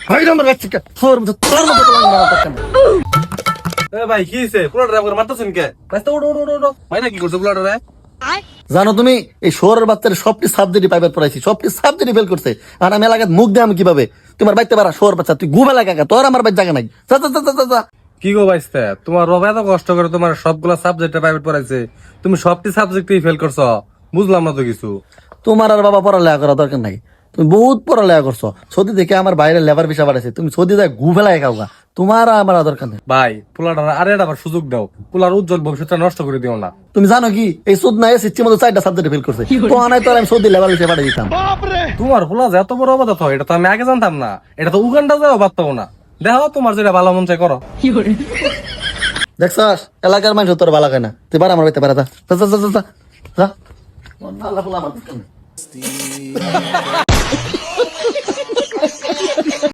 ভাই আমার বাচ্চাকে তোর মতো ভাই কি হয়েছে পোলাটা আমাকে মারতেছেন কে রাস্তা ওড়ো ওড়ো ওড়ো ভাই না কি করছে পোলাটা রে জানো তুমি এই শহরের বাচ্চারা সবটি সাবজেক্টই প্রাইভেট পড়াইছি, সবটি সাবজেক্টই ফেল করছে। আর আমি এলাকায় মুখ দিয়ে আমি কিভাবে তোমার বাইতে পারা শহর বাচ্চা, তুই ঘুম এলাকা তোর আমার বাইর জায়গা নাই। যা যা যা যা যা। কি গো বাইস্তা তোমার রব এত কষ্ট করে তোমার সবগুলা সাবজেক্টে প্রাইভেট পড়াইছে, তুমি সবটি সাবজেক্টেই ফেল করছো, বুঝলাম না তো কিছু। তোমার আর বাবা পড়ালেখা করা দরকার নাই, তুমি বহুত পড়ালেখা করছো। সৌদি থেকে আমার বাইরে লেবার ভিসা বাড়াইছে, তুমি সৌদি যায় ঘু ফেলাই খাওগা, তোমার আর আমার আর দরকার নেই। ভাই পোলাটা আরে আবার সুযোগ দাও, পোলার উজ্জ্বল ভবিষ্যৎটা নষ্ট করে দিও না। তুমি জানো কি এই সুদ না এসে ইচ্ছে মতো 4টা সাবজেক্টে ফেল করছে, তো আনাই তো আর আমি সৌদি লেবার ভিসা পাঠিয়ে দিতাম। তোমার পোলা যে এত বড় অবদাত হয় এটা তো আমি আগে জানতাম না, এটা তো উগান্ডা যাও পারতাম না। দেখো তোমার যেটা ভালো মন চাই করো। দেখছাস এলাকার মানুষ তোর ভালো খায় না, তুই পারা আমার বাইতে পারা যা যা যা যা যা যা। আল্লাহ আমার দরকার নেই।